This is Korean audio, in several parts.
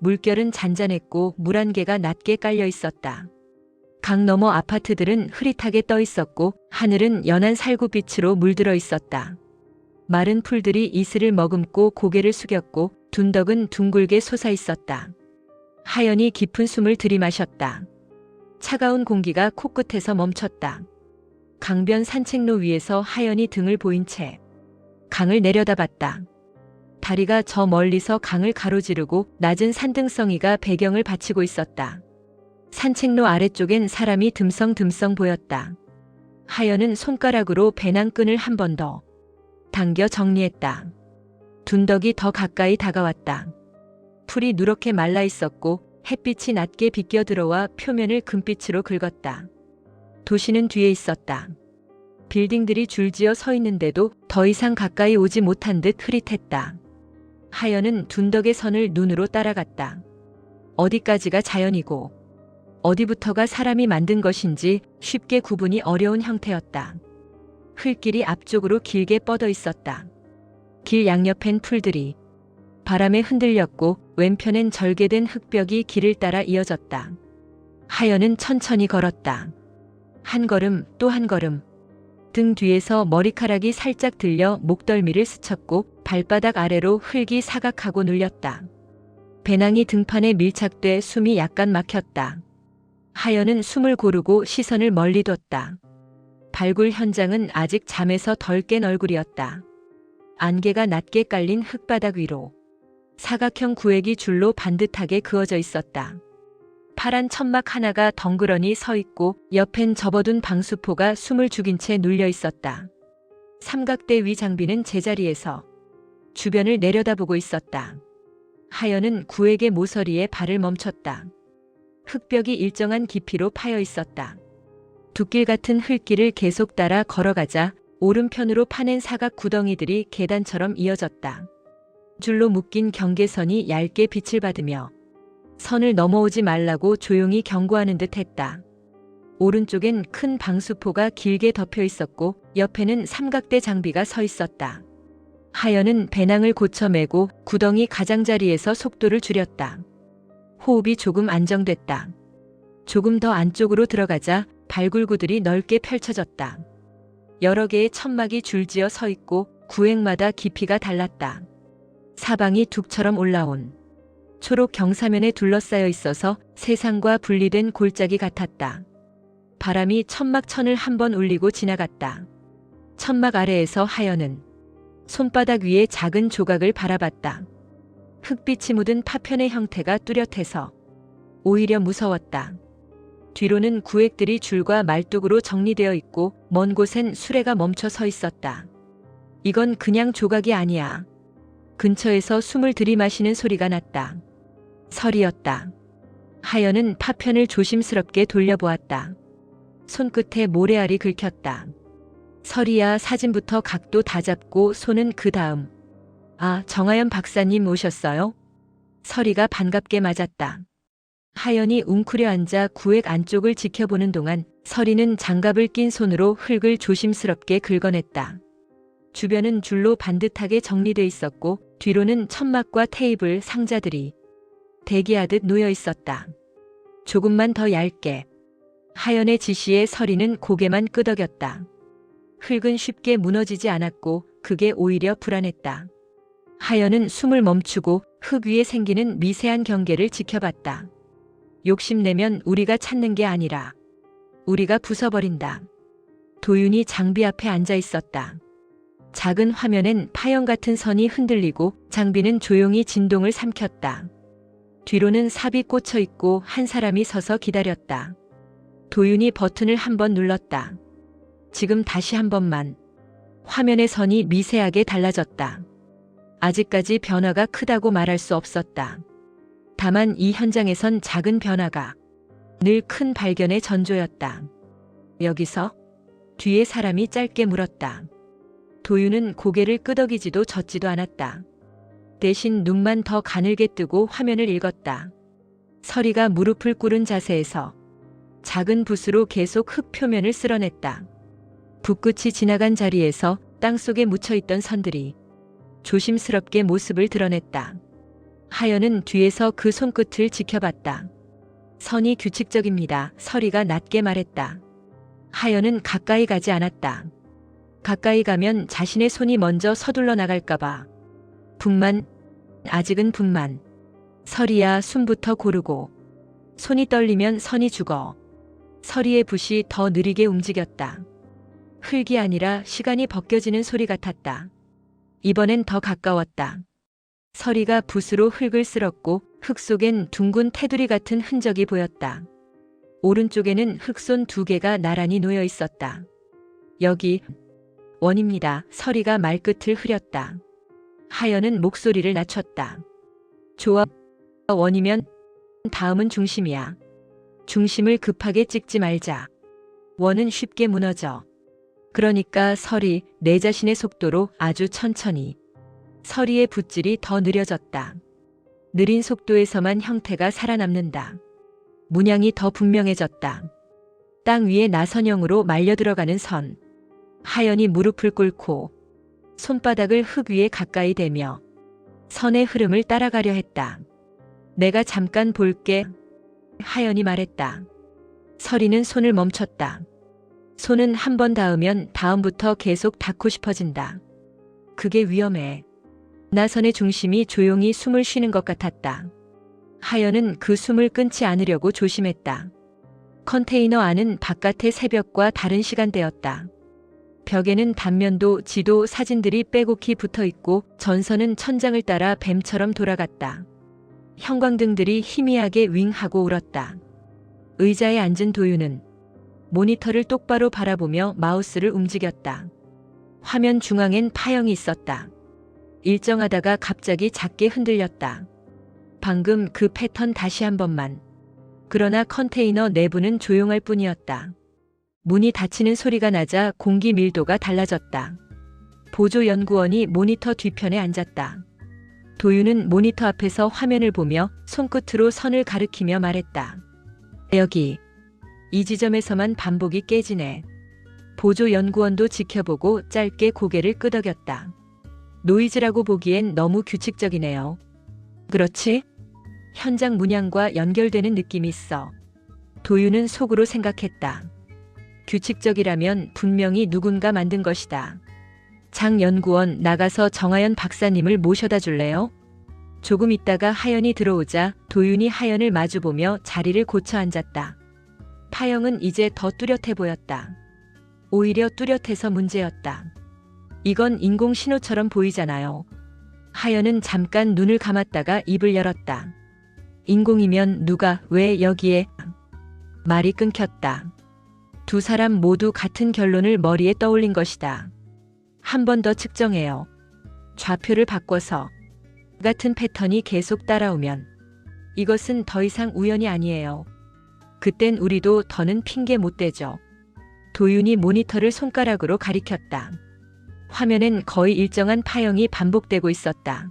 물결은 잔잔했고 물안개가 낮게 깔려 있었다. 강 너머 아파트들은 흐릿하게 떠 있었고 하늘은 연한 살구빛으로 물들어 있었다. 마른 풀들이 이슬을 머금고 고개를 숙였고 둔덕은 둥글게 솟아 있었다. 하연이 깊은 숨을 들이마셨다. 차가운 공기가 코끝에서 멈췄다. 강변 산책로 위에서 하연이 등을 보인 채 강을 내려다봤다. 다리가 저 멀리서 강을 가로지르고 낮은 산등성이가 배경을 받치고 있었다. 산책로 아래쪽엔 사람이 듬성듬성 보였다. 하연은 손가락으로 배낭끈을 한 번 더 당겨 정리했다. 둔덕이 더 가까이 다가왔다. 풀이 누렇게 말라 있었고 햇빛이 낮게 비껴 들어와 표면을 금빛으로 긁었다. 도시는 뒤에 있었다. 빌딩들이 줄지어 서 있는데도 더 이상 가까이 오지 못한 듯 흐릿했다. 하연은 둔덕의 선을 눈으로 따라갔다. 어디까지가 자연이고 어디부터가 사람이 만든 것인지 쉽게 구분이 어려운 형태였다. 흙길이 앞쪽으로 길게 뻗어 있었다. 길 양옆엔 풀들이 바람에 흔들렸고 왼편엔 절개된 흙벽이 길을 따라 이어졌다. 하연은 천천히 걸었다. 한 걸음 또 한 걸음. 등 뒤에서 머리카락이 살짝 들려 목덜미를 스쳤고 발바닥 아래로 흙이 사각하고 눌렸다. 배낭이 등판에 밀착돼 숨이 약간 막혔다. 하연은 숨을 고르고 시선을 멀리 뒀다. 발굴 현장은 아직 잠에서 덜 깬 얼굴이었다. 안개가 낮게 깔린 흙바닥 위로 사각형 구획이 줄로 반듯하게 그어져 있었다. 파란 천막 하나가 덩그러니 서 있고 옆엔 접어둔 방수포가 숨을 죽인 채 눌려 있었다. 삼각대 위 장비는 제자리에서 주변을 내려다보고 있었다. 하연은 구획의 모서리에 발을 멈췄다. 흙벽이 일정한 깊이로 파여 있었다. 둑길 같은 흙길을 계속 따라 걸어가자 오른편으로 파낸 사각 구덩이들이 계단처럼 이어졌다. 줄로 묶인 경계선이 얇게 빛을 받으며 선을 넘어오지 말라고 조용히 경고하는 듯 했다. 오른쪽엔 큰 방수포가 길게 덮여 있었고 옆에는 삼각대 장비가 서 있었다. 하연은 배낭을 고쳐 메고 구덩이 가장자리에서 속도를 줄였다. 호흡이 조금 안정됐다. 조금 더 안쪽으로 들어가자 발굴구들이 넓게 펼쳐졌다. 여러 개의 천막이 줄지어 서 있고 구획마다 깊이가 달랐다. 사방이 둑처럼 올라온 초록 경사면에 둘러싸여 있어서 세상과 분리된 골짜기 같았다. 바람이 천막천을 한번 울리고 지나갔다. 천막 아래에서 하연은 손바닥 위에 작은 조각을 바라봤다. 흙빛이 묻은 파편의 형태가 뚜렷해서 오히려 무서웠다. 뒤로는 구획들이 줄과 말뚝으로 정리되어 있고 먼 곳엔 수레가 멈춰 서 있었다. 이건 그냥 조각이 아니야. 근처에서 숨을 들이마시는 소리가 났다. 설이었다. 하연은 파편을 조심스럽게 돌려보았다. 손끝에 모래알이 긁혔다. 설이야. 사진부터 각도 다 잡고 손은 그 다음. 아, 정하연 박사님 오셨어요? 설이가 반갑게 맞았다. 하연이 웅크려 앉아 구획 안쪽을 지켜보는 동안 설이는 장갑을 낀 손으로 흙을 조심스럽게 긁어냈다. 주변은 줄로 반듯하게 정리돼 있었고 뒤로는 천막과 테이블, 상자들이 대기하듯 놓여 있었다. 조금만 더 얇게. 하연의 지시에 설이는 고개만 끄덕였다. 흙은 쉽게 무너지지 않았고 그게 오히려 불안했다. 하연은 숨을 멈추고 흙 위에 생기는 미세한 경계를 지켜봤다. 욕심내면 우리가 찾는 게 아니라 우리가 부숴버린다. 도윤이 장비 앞에 앉아 있었다. 작은 화면엔 파형 같은 선이 흔들리고 장비는 조용히 진동을 삼켰다. 뒤로는 삽이 꽂혀 있고 한 사람이 서서 기다렸다. 도윤이 버튼을 한 번 눌렀다. 지금 다시 한 번만. 화면의 선이 미세하게 달라졌다. 아직까지 변화가 크다고 말할 수 없었다. 다만 이 현장에선 작은 변화가 늘 큰 발견의 전조였다. 여기서? 뒤에 사람이 짧게 물었다. 도윤은 고개를 끄덕이지도 젓지도 않았다. 대신 눈만 더 가늘게 뜨고 화면을 읽었다. 설이가 무릎을 꿇은 자세에서 작은 붓으로 계속 흙 표면을 쓸어냈다. 붓끝이 지나간 자리에서 땅속에 묻혀있던 선들이 조심스럽게 모습을 드러냈다. 하연은 뒤에서 그 손끝을 지켜봤다. 선이 규칙적입니다. 서리가 낮게 말했다. 하연은 가까이 가지 않았다. 가까이 가면 자신의 손이 먼저 서둘러 나갈까봐. 분만, 아직은 분만. 서리야, 숨부터 고르고. 손이 떨리면 선이 죽어. 서리의 붓이 더 느리게 움직였다. 흙이 아니라 시간이 벗겨지는 소리 같았다. 이번엔 더 가까웠다. 서리가 붓으로 흙을 쓸었고 흙 속엔 둥근 테두리 같은 흔적이 보였다. 오른쪽에는 흙손 2개가 나란히 놓여 있었다. 여기 원입니다. 서리가 말끝을 흐렸다. 하연은 목소리를 낮췄다. 좋아, 원이면 다음은 중심이야. 중심을 급하게 찍지 말자. 원은 쉽게 무너져. 그러니까 서리, 내 자신의 속도로 아주 천천히. 서리의 붓질이 더 느려졌다. 느린 속도에서만 형태가 살아남는다. 문양이 더 분명해졌다. 땅 위에 나선형으로 말려 들어가는 선. 하연이 무릎을 꿇고 손바닥을 흙 위에 가까이 대며 선의 흐름을 따라가려 했다. 내가 잠깐 볼게. 하연이 말했다. 서리는 손을 멈췄다. 손은 한 번 닿으면 다음부터 계속 닿고 싶어진다. 그게 위험해. 나선의 중심이 조용히 숨을 쉬는 것 같았다. 하연은 그 숨을 끊지 않으려고 조심했다. 컨테이너 안은 바깥의 새벽과 다른 시간대였다. 벽에는 단면도, 지도, 사진들이 빼곡히 붙어 있고 전선은 천장을 따라 뱀처럼 돌아갔다. 형광등들이 희미하게 윙하고 울었다. 의자에 앉은 도윤은 모니터를 똑바로 바라보며 마우스를 움직였다. 화면 중앙엔 파형이 있었다. 일정하다가 갑자기 작게 흔들렸다. 방금 그 패턴 다시 한 번만. 그러나 컨테이너 내부는 조용할 뿐이었다. 문이 닫히는 소리가 나자 공기 밀도가 달라졌다. 보조 연구원이 모니터 뒤편에 앉았다. 도윤은 모니터 앞에서 화면을 보며 손끝으로 선을 가리키며 말했다. 여기. 이 지점에서만 반복이 깨지네. 보조 연구원도 지켜보고 짧게 고개를 끄덕였다. 노이즈라고 보기엔 너무 규칙적이네요. 그렇지? 현장 문양과 연결되는 느낌이 있어. 도윤은 속으로 생각했다. 규칙적이라면 분명히 누군가 만든 것이다. 장 연구원, 나가서 정하연 박사님을 모셔다 줄래요? 조금 있다가 하연이 들어오자 도윤이 하연을 마주보며 자리를 고쳐 앉았다. 파형은 이제 더 뚜렷해 보였다. 오히려 뚜렷해서 문제였다. 이건 인공 신호처럼 보이잖아요. 하연은 잠깐 눈을 감았다가 입을 열었다. 인공이면 누가, 왜 여기에? 말이 끊겼다. 두 사람 모두 같은 결론을 머리에 떠올린 것이다. 한 번 더 측정해요. 좌표를 바꿔서. 같은 패턴이 계속 따라오면 이것은 더 이상 우연이 아니에요. 그땐 우리도 더는 핑계 못 대죠. 도윤이 모니터를 손가락으로 가리켰다. 화면엔 거의 일정한 파형이 반복되고 있었다.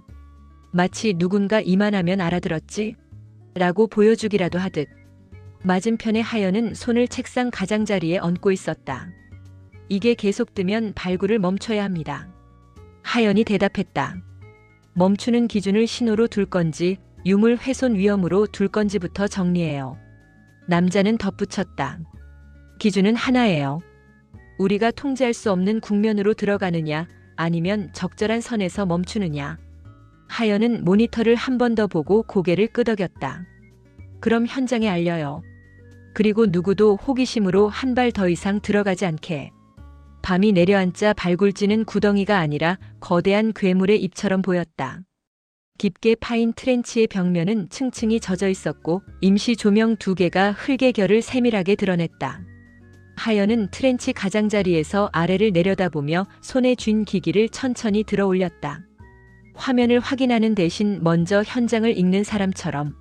마치 누군가 이만하면 알아들었지? 라고 보여주기라도 하듯. 맞은편의 하연은 손을 책상 가장자리에 얹고 있었다. 이게 계속되면 발굴을 멈춰야 합니다. 하연이 대답했다. 멈추는 기준을 신호로 둘 건지 유물 훼손 위험으로 둘 건지부터 정리해요. 남자는 덧붙였다. 기준은 하나예요. 우리가 통제할 수 없는 국면으로 들어가느냐 아니면 적절한 선에서 멈추느냐. 하연은 모니터를 한 번 더 보고 고개를 끄덕였다. 그럼 현장에 알려요. 그리고 누구도 호기심으로 한 발 더 이상 들어가지 않게. 밤이 내려앉자 발굴지는 구덩이가 아니라 거대한 괴물의 입처럼 보였다. 깊게 파인 트렌치의 벽면은 층층이 젖어 있었고 임시 조명 2개가 흙의 결을 세밀하게 드러냈다. 하연은 트렌치 가장자리에서 아래를 내려다보며 손에 쥔 기기를 천천히 들어 올렸다. 화면을 확인하는 대신 먼저 현장을 읽는 사람처럼.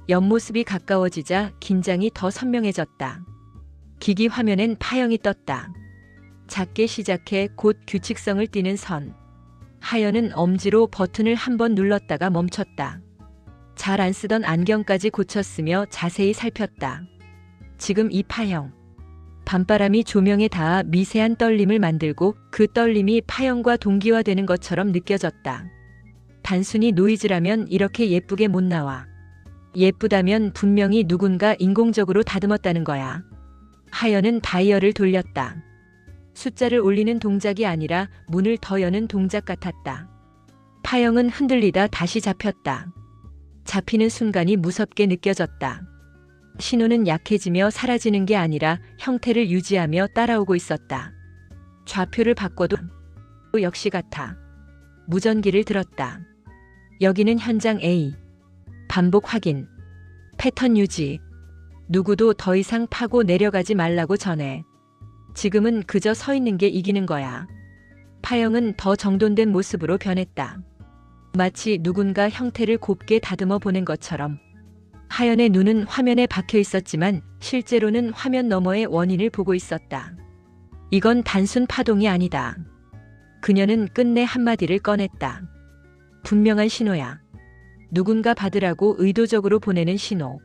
옆모습이 가까워지자 긴장이 더 선명해졌다. 기기 화면엔 파형이 떴다. 작게 시작해 곧 규칙성을 띠는 선. 하연은 엄지로 버튼을 한 번 눌렀다가 멈췄다. 잘 안 쓰던 안경까지 고쳤으며 자세히 살폈다. 지금 이 파형. 밤바람이 조명에 닿아 미세한 떨림을 만들고 그 떨림이 파형과 동기화되는 것처럼 느껴졌다. 단순히 노이즈라면 이렇게 예쁘게 못 나와. 예쁘다면 분명히 누군가 인공적으로 다듬었다는 거야. 하연은 다이얼을 돌렸다. 숫자를 올리는 동작이 아니라 문을 더 여는 동작 같았다. 파영은 흔들리다 다시 잡혔다. 잡히는 순간이 무섭게 느껴졌다. 신호는 약해지며 사라지는 게 아니라 형태를 유지하며 따라오고 있었다. 좌표를 바꿔도 역시 같아. 무전기를 들었다. 여기는 현장 A. 반복 확인. 패턴 유지. 누구도 더 이상 파고 내려가지 말라고 전해. 지금은 그저 서 있는 게 이기는 거야. 파영은 더 정돈된 모습으로 변했다. 마치 누군가 형태를 곱게 다듬어 보는 것처럼. 하연의 눈은 화면에 박혀 있었지만 실제로는 화면 너머의 원인을 보고 있었다. 이건 단순 파동이 아니다. 그녀는 끝내 한마디를 꺼냈다. 분명한 신호야. 누군가 받으라고 의도적으로 보내는 신호.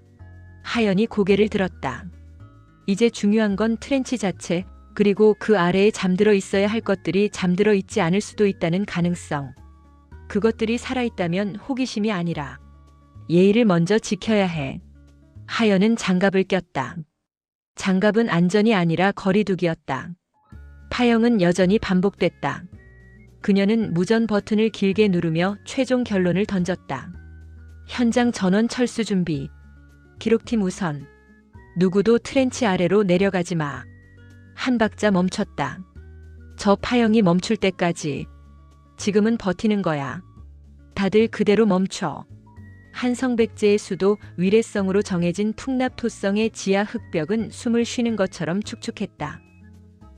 하연이 고개를 들었다. 이제 중요한 건 트렌치 자체, 그리고 그 아래에 잠들어 있어야 할 것들이 잠들어 있지 않을 수도 있다는 가능성. 그것들이 살아있다면 호기심이 아니라 예의를 먼저 지켜야 해. 하연은 장갑을 꼈다. 장갑은 안전이 아니라 거리두기였다. 파영은 여전히 반복됐다. 그녀는 무전 버튼을 길게 누르며 최종 결론을 던졌다. 현장 전원 철수 준비. 기록팀 우선. 누구도 트렌치 아래로 내려가지 마. 한 박자 멈췄다. 저 파영이 멈출 때까지. 지금은 버티는 거야. 다들 그대로 멈춰. 한성백제의 수도 위례성으로 정해진 풍납토성의 지하 흙벽은 숨을 쉬는 것처럼 축축했다.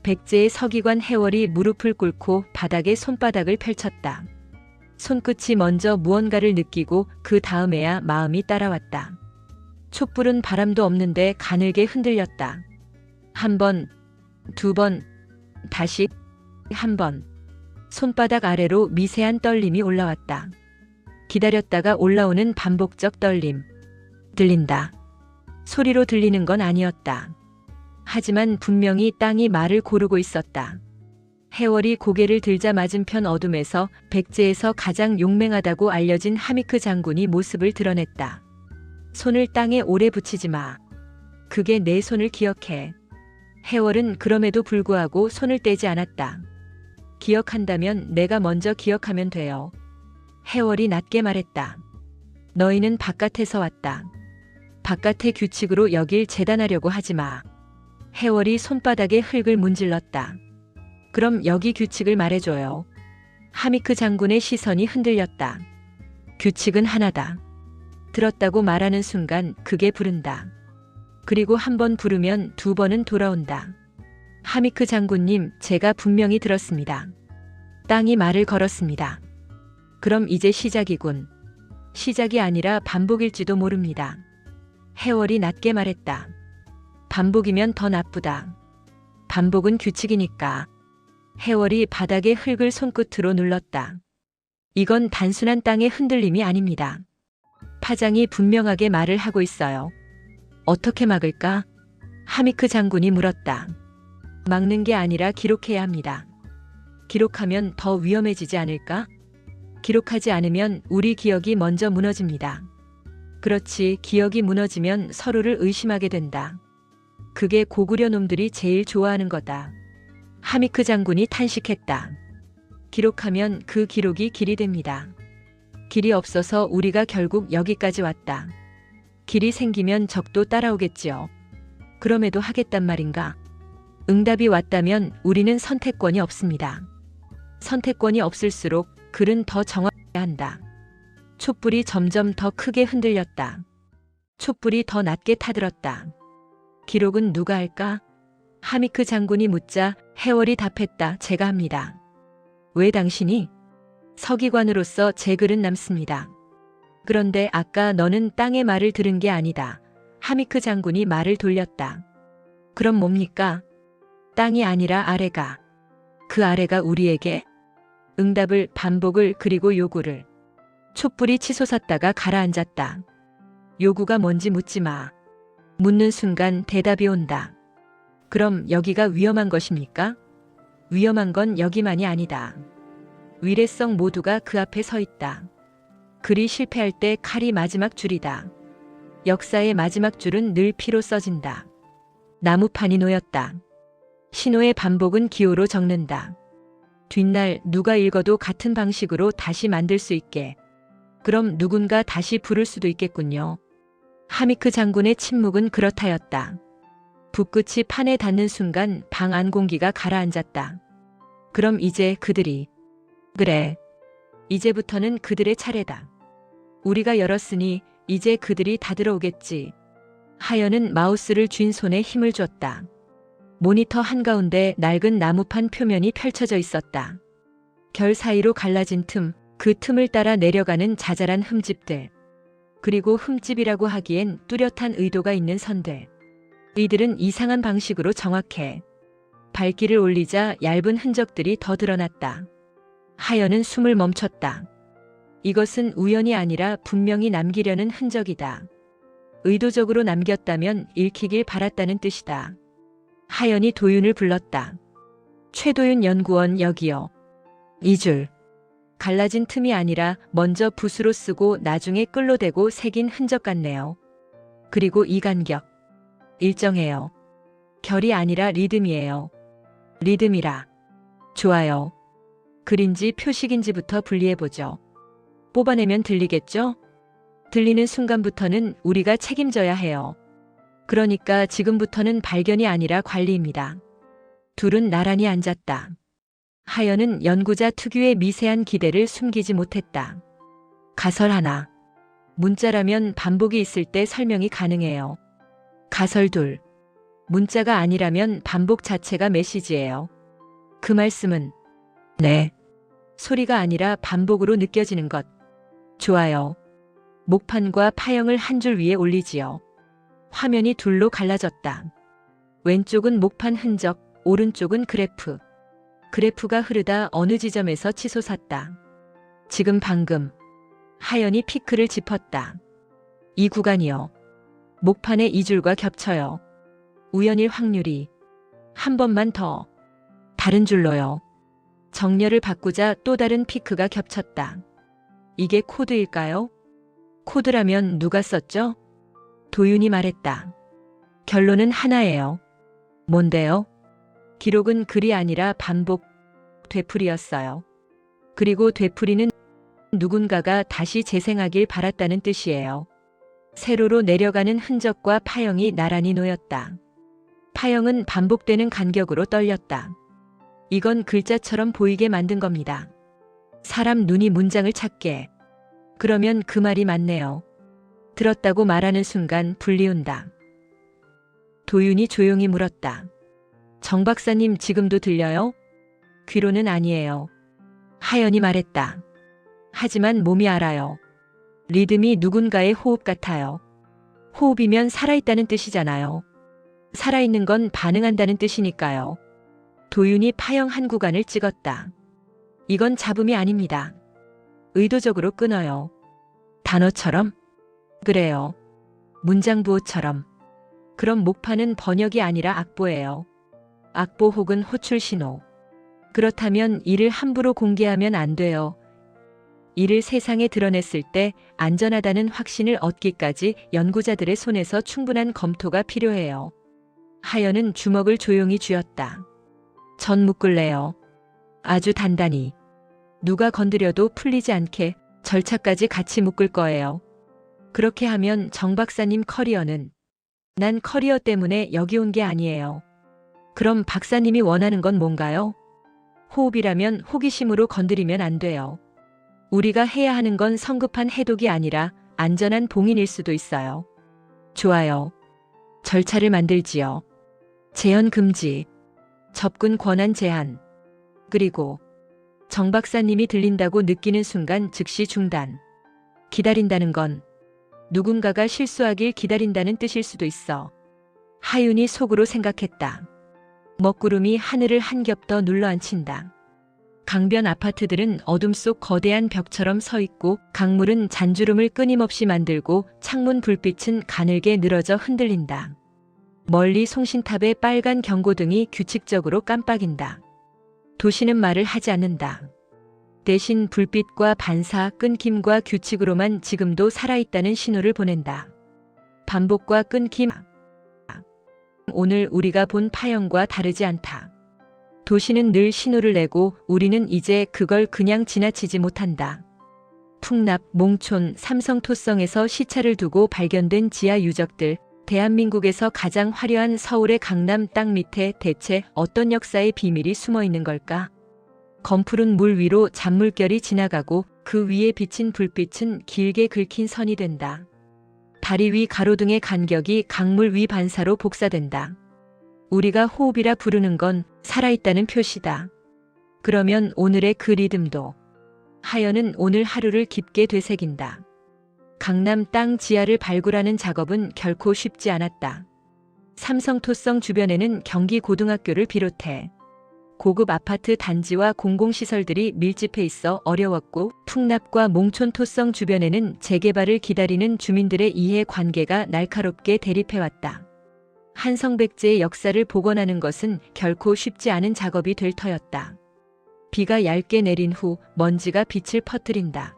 백제의 서기관 해월이 무릎을 꿇고 바닥에 손바닥을 펼쳤다. 손끝이 먼저 무언가를 느끼고 그 다음에야 마음이 따라왔다. 촛불은 바람도 없는데 가늘게 흔들렸다. 한 번, 두 번, 다시 한 번. 손바닥 아래로 미세한 떨림이 올라왔다. 기다렸다가 올라오는 반복적 떨림. 들린다. 소리로 들리는 건 아니었다. 하지만 분명히 땅이 말을 고르고 있었다. 해월이 고개를 들자 맞은편 어둠에서 백제에서 가장 용맹하다고 알려진 하미크 장군이 모습을 드러냈다. 손을 땅에 오래 붙이지 마. 그게 내 손을 기억해. 해월은 그럼에도 불구하고 손을 떼지 않았다. 기억한다면 내가 먼저 기억하면 돼요. 해월이 낮게 말했다. 너희는 바깥에서 왔다. 바깥의 규칙으로 여길 재단하려고 하지 마. 해월이 손바닥에 흙을 문질렀다. 그럼 여기 규칙을 말해줘요. 하미크 장군의 시선이 흔들렸다. 규칙은 하나다. 들었다고 말하는 순간 그게 부른다. 그리고 한 번 부르면 두 번은 돌아온다. 하미크 장군님, 제가 분명히 들었습니다. 땅이 말을 걸었습니다. 그럼 이제 시작이군. 시작이 아니라 반복일지도 모릅니다. 해월이 낮게 말했다. 반복이면 더 나쁘다. 반복은 규칙이니까. 해월이 바닥에 흙을 손끝으로 눌렀다. 이건 단순한 땅의 흔들림이 아닙니다. 파장이 분명하게 말을 하고 있어요. 어떻게 막을까? 하미크 장군이 물었다. 막는 게 아니라 기록해야 합니다. 기록하면 더 위험해지지 않을까? 기록하지 않으면 우리 기억이 먼저 무너집니다. 그렇지, 기억이 무너지면 서로를 의심하게 된다. 그게 고구려 놈들이 제일 좋아하는 거다. 하미크 장군이 탄식했다. 기록하면 그 기록이 길이 됩니다. 길이 없어서 우리가 결국 여기까지 왔다. 길이 생기면 적도 따라오겠지요. 그럼에도 하겠단 말인가? 응답이 왔다면 우리는 선택권이 없습니다. 선택권이 없을수록 글은 더 정확해야 한다. 촛불이 점점 더 크게 흔들렸다. 촛불이 더 낮게 타들었다. 기록은 누가 할까? 하미크 장군이 묻자 해월이 답했다. 제가 합니다. 왜 당신이? 서기관으로서 제 글은 남습니다. 그런데 아까 너는 땅의 말을 들은 게 아니다. 하미크 장군이 말을 돌렸다. 그럼 뭡니까? 땅이 아니라 아래가. 그 아래가 우리에게 응답을, 반복을, 그리고 요구를. 촛불이 치솟았다가 가라앉았다. 요구가 뭔지 묻지 마. 묻는 순간 대답이 온다. 그럼 여기가 위험한 것입니까? 위험한 건 여기만이 아니다. 위례성 모두가 그 앞에 서 있다. 글이 실패할 때 칼이 마지막 줄이다. 역사의 마지막 줄은 늘 피로 써진다. 나무판이 놓였다. 신호의 반복은 기호로 적는다. 뒷날 누가 읽어도 같은 방식으로 다시 만들 수 있게. 그럼 누군가 다시 부를 수도 있겠군요. 하미크 장군의 침묵은 그렇다였다. 붓끝이 판에 닿는 순간 방 안 공기가 가라앉았다. 그럼 이제 그들이. 그래. 이제부터는 그들의 차례다. 우리가 열었으니 이제 그들이 다 들어오겠지. 하연은 마우스를 쥔 손에 힘을 줬다. 모니터 한가운데 낡은 나무판 표면이 펼쳐져 있었다. 결 사이로 갈라진 틈, 그 틈을 따라 내려가는 자잘한 흠집들. 그리고 흠집이라고 하기엔 뚜렷한 의도가 있는 선들. 이들은 이상한 방식으로 정확해. 발길을 올리자 얇은 흔적들이 더 드러났다. 하연은 숨을 멈췄다. 이것은 우연이 아니라 분명히 남기려는 흔적이다. 의도적으로 남겼다면 읽히길 바랐다는 뜻이다. 하연이 도윤을 불렀다. 최도윤 연구원 여기요. 이 줄. 갈라진 틈이 아니라 먼저 붓으로 쓰고 나중에 끌로 대고 새긴 흔적 같네요. 그리고 이 간격. 일정해요. 결이 아니라 리듬이에요. 리듬이라. 좋아요. 글인지 표식인지부터 분리해보죠. 뽑아내면 들리겠죠? 들리는 순간부터는 우리가 책임져야 해요. 그러니까 지금부터는 발견이 아니라 관리입니다. 둘은 나란히 앉았다. 하연은 연구자 특유의 미세한 기대를 숨기지 못했다. 가설 하나. 문자라면 반복이 있을 때 설명이 가능해요. 가설 둘. 문자가 아니라면 반복 자체가 메시지예요. 그 말씀은 네. 소리가 아니라 반복으로 느껴지는 것. 좋아요. 목판과 파형을 한 줄 위에 올리지요. 화면이 둘로 갈라졌다. 왼쪽은 목판 흔적, 오른쪽은 그래프. 그래프가 흐르다 어느 지점에서 치솟았다. 지금 방금. 하연이 피크를 짚었다. 이 구간이요. 목판의 이 줄과 겹쳐요. 우연일 확률이. 한 번만 더. 다른 줄로요. 정렬을 바꾸자 또 다른 피크가 겹쳤다. 이게 코드일까요? 코드라면 누가 썼죠? 도윤이 말했다. 결론은 하나예요. 뭔데요? 기록은 글이 아니라 반복, 되풀이였어요. 그리고 되풀이는 누군가가 다시 재생하길 바랐다는 뜻이에요. 세로로 내려가는 흔적과 파형이 나란히 놓였다. 파형은 반복되는 간격으로 떨렸다. 이건 글자처럼 보이게 만든 겁니다. 사람 눈이 문장을 찾게. 그러면 그 말이 맞네요. 들었다고 말하는 순간 불리운다. 도윤이 조용히 물었다. 정 박사님 지금도 들려요? 귀로는 아니에요. 하연이 말했다. 하지만 몸이 알아요. 리듬이 누군가의 호흡 같아요. 호흡이면 살아있다는 뜻이잖아요. 살아있는 건 반응한다는 뜻이니까요. 도윤이 파형 한 구간을 찍었다. 이건 잡음이 아닙니다. 의도적으로 끊어요. 단어처럼? 그래요. 문장 부호처럼. 그럼 목판은 번역이 아니라 악보예요. 악보 혹은 호출 신호. 그렇다면 이를 함부로 공개하면 안 돼요. 이를 세상에 드러냈을 때 안전하다는 확신을 얻기까지 연구자들의 손에서 충분한 검토가 필요해요. 하연은 주먹을 조용히 쥐었다. 전 묶을래요. 아주 단단히. 누가 건드려도 풀리지 않게 절차까지 같이 묶을 거예요. 그렇게 하면 정 박사님 커리어는 난 커리어 때문에 여기 온 게 아니에요. 그럼 박사님이 원하는 건 뭔가요? 호흡이라면 호기심으로 건드리면 안 돼요. 우리가 해야 하는 건 성급한 해독이 아니라 안전한 봉인일 수도 있어요. 좋아요. 절차를 만들지요. 재현 금지. 접근 권한 제한. 그리고 정 박사님이 들린다고 느끼는 순간 즉시 중단. 기다린다는 건 누군가가 실수하길 기다린다는 뜻일 수도 있어. 하윤이 속으로 생각했다. 먹구름이 하늘을 한 겹 더 눌러앉힌다. 강변 아파트들은 어둠 속 거대한 벽처럼 서 있고 강물은 잔주름을 끊임없이 만들고 창문 불빛은 가늘게 늘어져 흔들린다. 멀리 송신탑의 빨간 경고등이 규칙적으로 깜빡인다. 도시는 말을 하지 않는다. 대신 불빛과 반사, 끊김과 규칙으로만 지금도 살아있다는 신호를 보낸다. 반복과 끊김. 오늘 우리가 본 파형과 다르지 않다. 도시는 늘 신호를 내고 우리는 이제 그걸 그냥 지나치지 못한다. 풍납, 몽촌, 삼성토성에서 시차를 두고 발견된 지하 유적들, 대한민국에서 가장 화려한 서울의 강남 땅 밑에 대체 어떤 역사의 비밀이 숨어 있는 걸까? 검푸른 물 위로 잔물결이 지나가고 그 위에 비친 불빛은 길게 긁힌 선이 된다. 다리 위 가로등의 간격이 강물 위 반사로 복사된다. 우리가 호흡이라 부르는 건 살아있다는 표시다. 그러면 오늘의 그 리듬도. 하연은 오늘 하루를 깊게 되새긴다. 강남 땅 지하를 발굴하는 작업은 결코 쉽지 않았다. 삼성토성 주변에는 경기고등학교를 비롯해 고급 아파트 단지와 공공시설들이 밀집해 있어 어려웠고, 풍납과 몽촌토성 주변에는 재개발을 기다리는 주민들의 이해관계가 날카롭게 대립해왔다. 한성백제의 역사를 복원하는 것은 결코 쉽지 않은 작업이 될 터였다. 비가 얇게 내린 후 먼지가 빛을 퍼뜨린다.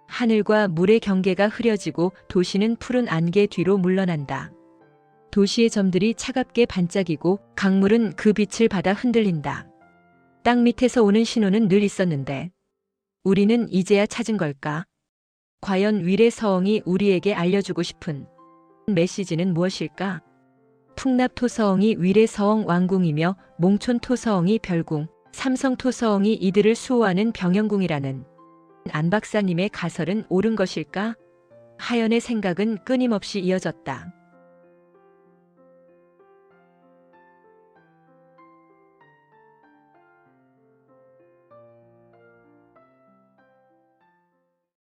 하늘과 물의 경계가 흐려지고 도시는 푸른 안개 뒤로 물러난다. 도시의 점들이 차갑게 반짝이고 강물은 그 빛을 받아 흔들린다. 땅 밑에서 오는 신호는 늘 있었는데 우리는 이제야 찾은 걸까? 과연 위례서엉이 우리에게 알려주고 싶은 메시지는 무엇일까? 풍납토서엉이 위례서엉 왕궁이며 몽촌토서엉이 별궁, 삼성토서엉이 이들을 수호하는 병영궁이라는 안 박사님의 가설은 옳은 것일까? 하연의 생각은 끊임없이 이어졌다.